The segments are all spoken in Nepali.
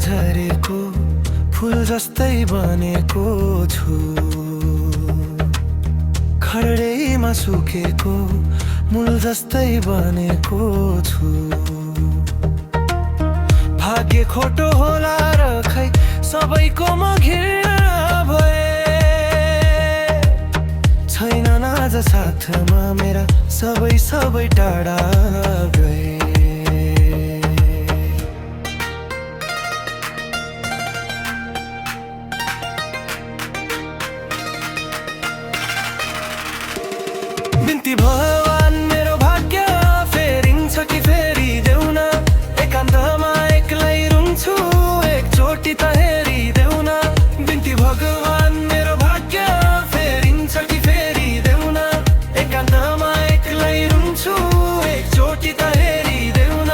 झरेको फूल जस्तै बनेको छु, खडेमा सुकेको मूल जस्तै बनेको छु। भाग्य खोटो होला र खै सबैको म घृणा भए, छैनन् आज साथमा मेरा सबै टाढा गए। बिन्ती भगवान मेरो भाग्य फेरिन्छ कि फेरिदेऊ न, एकान्तमा एक्लै रुन्छु एकचोटि त हेरिदेऊ न। बिन्ती भगवान मेरो भाग्य फेरिन्छ कि फेरिदेऊ न, एकान्तमा एक्लै रुन्छु एकचोटि त हेरिदेऊ न।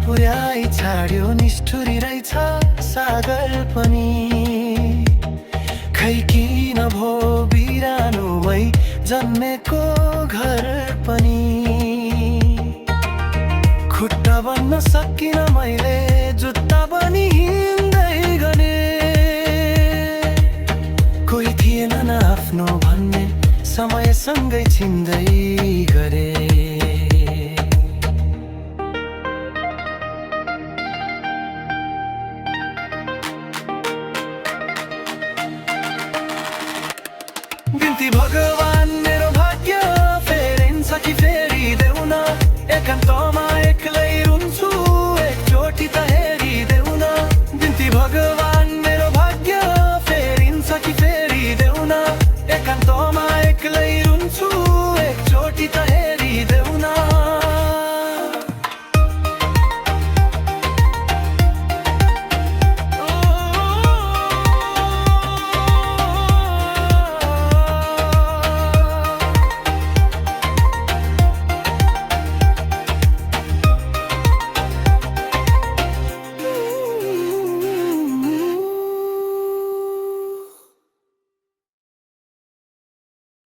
पुर्याइ छाड्यो निष्ठुरी रहेछ सागर पनि, खै किन भो बिरानोमै जन्मेको घर पनि। खुट्टा बन्न सकिन मैले जुत्ता पनि हिँड्दै गने, कोही थिएन न आफ्नो भन्ने समयसँगै छिन्दै गरे। बिन्ती भगवान मेरो भाग्य फेरिन्छ कि फेरिदेऊ न, एकान्तमा एक्लै रुन्छु एकचोटि त